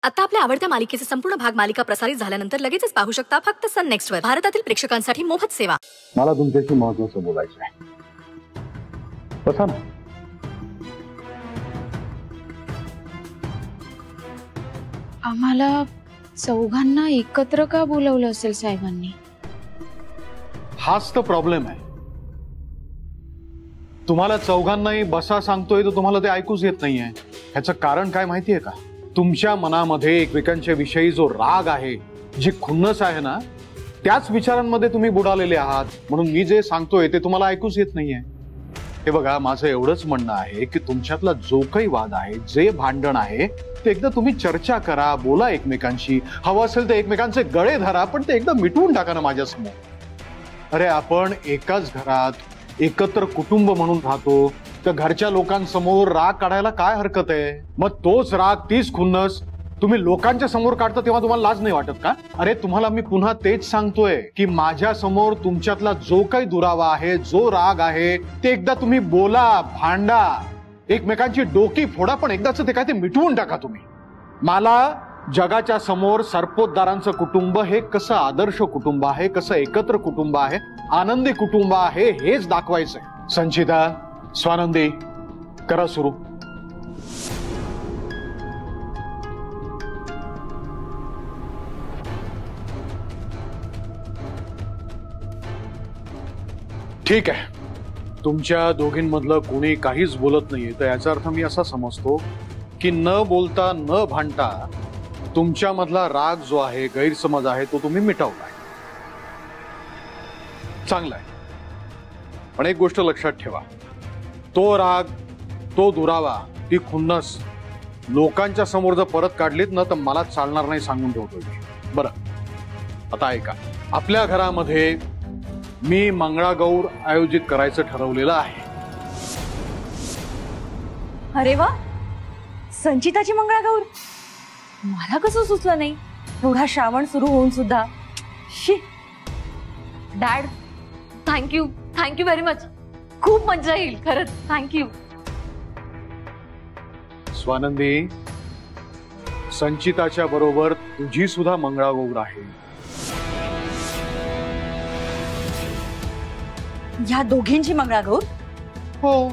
आता आपल्या आवडत्या मालिकेचे संपूर्ण भाग मालिका प्रसारित झाल्यानंतर लगेचच पाहू शकता फक्त सन नेक्स्ट वर. भारतातील प्रेक्षकांसाठी मोफत सेवा. मला तुमच्याशी महत्त्वाचं बोलायचं आहे. बसा ना. आम्हाला चौघांना एकत्र का बोलवलं असेल साहेबांनी? हाच तर प्रॉब्लेम आहे. तुम्हाला चौघांनाही बसा सांगतोय तर तुम्हाला ते ऐकूच येत नाहीये. ह्याचं कारण काय माहितीये का? तुमच्या मनामध्ये एकमेकांच्या विषयी जो राग आहे, जी खुन्नस आहे ना, त्याच विचारांमध्ये तुम्ही बुडालेले आहात. म्हणून मी जे सांगतोय ते तुम्हाला ऐकूच येत नाहीये. हे बघा, माझं एवढंच म्हणणं आहे की तुमच्यातला जो काही वाद आहे, जे भांडण आहे, ते एकदा तुम्ही चर्चा करा, बोला एकमेकांशी. हवं असेल तर एकमेकांचे गळे धरा, पण ते एकदा मिटवून टाका ना माझ्यासमोर. अरे, आपण एकाच घरात एकत्र कुटुंब म्हणून राहतो, तर घरच्या लोकांसमोर राग काढायला काय हरकत आहे? मग तोच राग, तीच खुन्नस तुम्ही लोकांच्या समोर काढता तेव्हा तुम्हाला लाज नाही वाटत का? अरे, तुम्हाला मी पुन्हा तेच सांगतोय की माझ्या समोर तुमच्यातला जो काही दुरावा आहे, जो राग आहे, ते एकदा तुम्ही बोला, भांडा, एकमेकांची डोकी फोडा, पण एकदाच ते काय ते मिटवून टाका तुम्ही. मला जगाच्या समोर सरपोतदारांचं कुटुंब हे कसं आदर्श कुटुंब आहे, कसं एकत्र कुटुंब आहे, आनंदी कुटुंब आहे, हेच दाखवायचंय. संचिता, स्वानंदी, करा सुरू. ठीक आहे, तुमच्या दोघींमधलं कोणी काहीच बोलत नाहीये, तर याचा अर्थ मी असा समजतो की न बोलता न भांडता तुमच्यामधला राग जो आहे, गैरसमज आहे, तो तुम्ही मिटवलाय. चांगला आहे. पण एक गोष्ट लक्षात ठेवा, तो राग, तो दुरावा, ती खुन्नस लोकांच्या समोर जर परत काढलीत ना, तर मला चालणार नाही, सांगून ठेवतोय. बरं, आता ऐका. आपल्या घरामध्ये मी मंगळागौर आयोजित करायचं ठरवलेलं आहे. अरे वा, संचिताची मंगळागौर. मला कसं सुचलं नाही? एवढा श्रावण सुरू होऊन सुद्धा. शी. Dad, thank you very much. खूप मजा येईल खरंच. थँक्यू. स्वानंदी, संचिताच्या बरोबर तुझी सुद्धा मंगळागौर आहे. या दोघींची मंगळागौर? हो,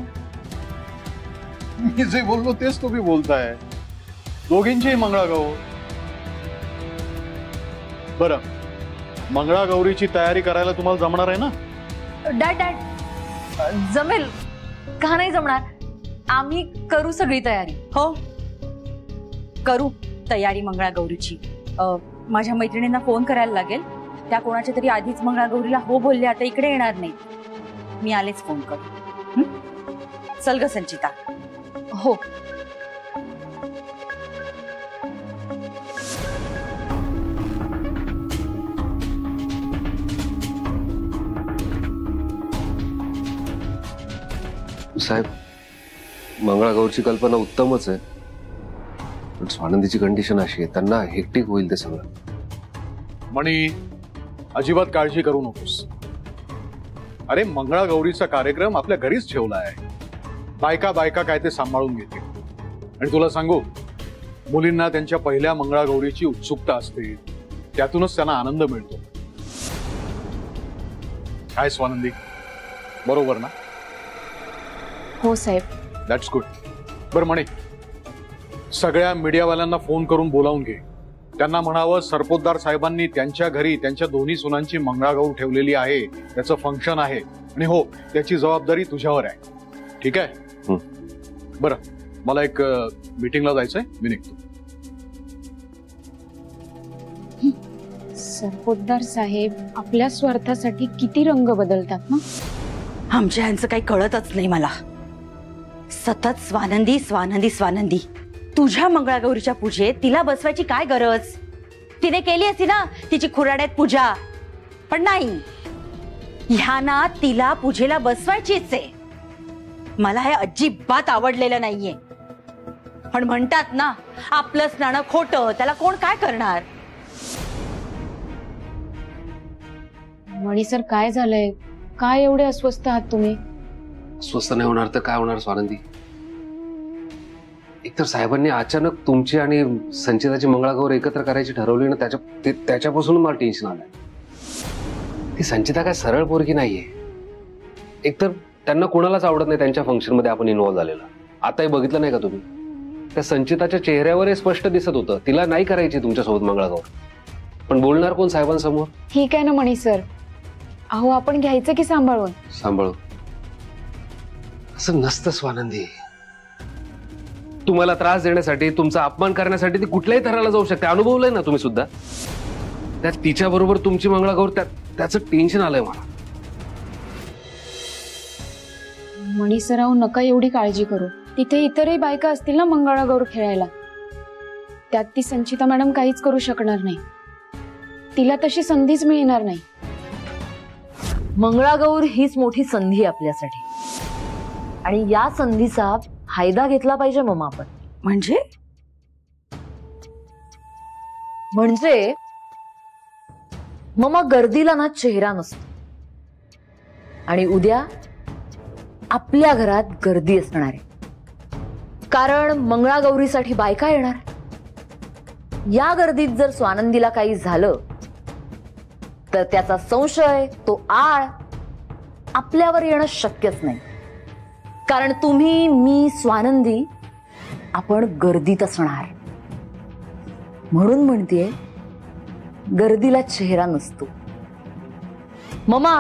मी जे बोललो तेच तुम्ही बोलताय. दोघींची मंगळागौर. बरं, मंगळागौरीची तयारी करायला तुम्हाला जमणार आहे ना? डॅड, जमेल का नाही जमणार? आम्ही करू सगळी तयारी. हो, करू तयारी मंगळागौरीची. माझ्या मैत्रिणींना फोन करायला लागेल. त्या कोणाच्या तरी आधीच मंगळागौरीला हो बोलल्या, आता इकडे येणार नाही. मी आलेच फोन करू. चल ग संचिता. हो. साहेब, मंगळागौरची कल्पना उत्तमच आहे, पण स्वानंदीची कंडिशन अशी आहे, त्यांना हेक्टिक होईल ते सगळं. मणी, अजिबात काळजी करू नकोस. अरे, मंगळागौरीचा कार्यक्रम आपल्या घरीच ठेवला आहे. बायका काय ते सांभाळून घेते. आणि तुला सांगू, मुलींना त्यांच्या पहिल्या मंगळागौरीची उत्सुकता असते, त्यातूनच त्यांना आनंद मिळतो. काय स्वानंदी, बरोबर ना? हो साहेब. That's good. बरं म्हणे, सगळ्या मीडियावाल्यांना फोन करून बोलावून घे. त्यांना म्हणावं, सरपोतदार साहेबांनी त्यांच्या घरी त्यांच्या दोन्ही सुनांची मंगळागौर ठेवलेली आहे, त्याचं फंक्शन आहे, आणि हो, त्याची जबाबदारी तुझ्यावर आहे. ठीक आहे? बरं, मला एक मीटिंगला जायचंय, मी निघतो. सरपोतदार साहेब आपल्या स्वार्थासाठी किती रंग बदलतात ना. आमच्या ह्यांचं काही कळतच नाही मला. सतत स्वानंदी स्वानंदी स्वानंदी. तुझ्या मंगळागौरीच्या पूजेत तिला बसवायची काय गरज? तिने केली असती ना तिची खुराड्यात पूजा, पण नाही. ह्याना तिला पूजेला बसवायचीच आहे. मला हे अजिबात आवडलेलं नाहीये. पण म्हणतात ना, आपलंच नाणं खोटं, त्याला कोण काय करणार? मणी सर, काय झालंय? काय एवढे अस्वस्थ आहात तुम्ही? अस्वस्थ नाही होणार तर काय होणार स्वानंदी? एकतर साहेबांनी अचानक तुमची आणि संचिताची मंगळागौर एकत्र करायची ठरवली ना, त्याच्यापासून मला टेन्शन आलंय. ती संचिता काय सरळ पोरगी नाहीये. एकतर त्यांना कोणालाच आवडत नाही त्यांच्या फंक्शन मध्ये आपण इन्व्हॉल्व झालेला. आताही बघितलं नाही का तुम्ही, त्या संचिताच्या चेहऱ्यावर स्पष्ट दिसत होतं तिला नाही करायची तुमच्यासोबत मंगळागौर. पण बोलणार कोण साहेबांसमोर? ठीक आहे ना मणी सर, अहो आपण घ्यायचं की सांभाळून. सांभाळून असं नसतं स्वानंदी. तुम्हाला त्रास देण्यासाठी, तुमचा अपमान करण्यासाठी ती कुठल्याही थराला जाऊ शकते. अनुभवलंय ना तुम्ही सुद्धा. त्यात तिच्या बरोबर तुमची मंगळागौर, त्याचं टेन्शन आलंय मला. मणी सर अहो नका एवढी काळजी करू. तिथे इतरही बायका असतील ना मंगळागौर खेळायला. त्यात ती संचिता मॅडम काहीच करू शकणार नाही. तिला तशी संधीच मिळणार नाही. मंगळागौर हीच मोठी संधी आपल्यासाठी, आणि या संधीचा फायदा घेतला पाहिजे ममा आपण. म्हणजे ममा गर्दीला ना चेहरा नसतो, आणि उद्या आपल्या घरात गर्दी असणार आहे. कारण मंगळागौरीसाठी बायका येणार. या गर्दीत जर स्वानंदीला काही झालं तर त्याचा संशय, तो आळ आपल्यावर येणं शक्यच नाही. कारण तुम्ही, मी, स्वानंदी आपण गर्दीत असणार. म्हणून म्हणतेय गर्दीला चेहरा नसतो. ममा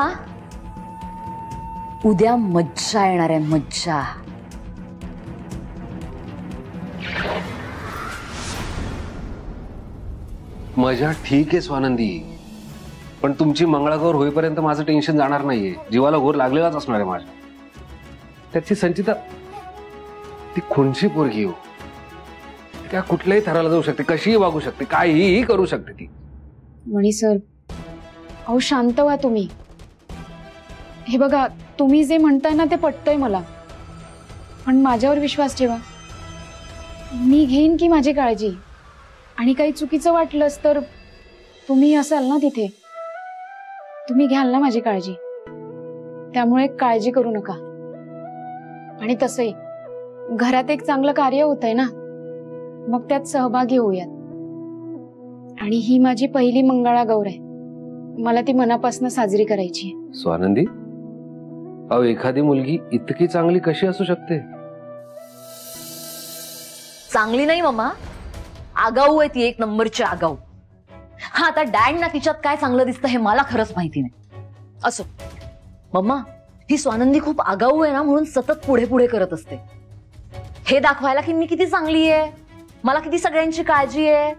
उद्या मज्जा येणार आहे, मज्जा. मजा ठीक आहे स्वानंदी, पण तुमची मंगळागौर होईपर्यंत माझं टेन्शन जाणार नाहीये. जीवाला घोर लागलेलाच असणार आहे माझ्या. त्याची संचिता ती खुनशी पोरगी हो. त्या कुठल्याही थराला जाऊ शकते, कशीही वागू शकते, काहीही करू शकते ती. मणी सर अहो शांत व्हा तुम्ही. हे बघा, तुम्ही जे म्हणताय ना ते पटतंय मला, पण माझ्यावर विश्वास ठेवा. मी घेईन की माझी काळजी. आणि काही चुकीचं वाटलंच तर तुम्ही असाल ना तिथे, तुम्ही घ्याल ना माझी काळजी. त्यामुळे काळजी करू नका. आणि तसंही घरात एक चांगलं कार्य होत आहे ना, मग त्यात सहभागी होऊयात. आणि ही माझी पहिली मंगळागौर आहे. मला ती मनापासून साजरी करायची आहे. स्वानंदी, अहो एखादी मुलगी इतकी चांगली कशी असू शकते? चांगली नाही मम्मा, आगाऊ आहे ती, एक नंबरची आगाऊ. हा आता डॅड ना तिच्यात काय चांगलं दिसतं हे मला खरंच माहिती नाही. असो मम्मा, ही स्वानंदी खूप आगाऊ आहे ना, म्हणून सतत पुढे पुढे करत असते, हे दाखवायला की मी किती चांगली आहे, मला किती सगळ्यांची काळजी आहे,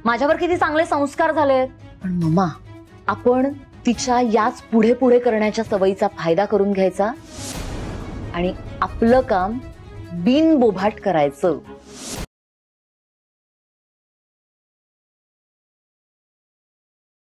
माझ्यावर किती चांगले संस्कार झालेत. पण मम्मा, आपण तिच्या याच पुढे पुढे करण्याच्या सवयीचा फायदा करून घ्यायचा आणि आपलं काम बिनबोभाट करायचं.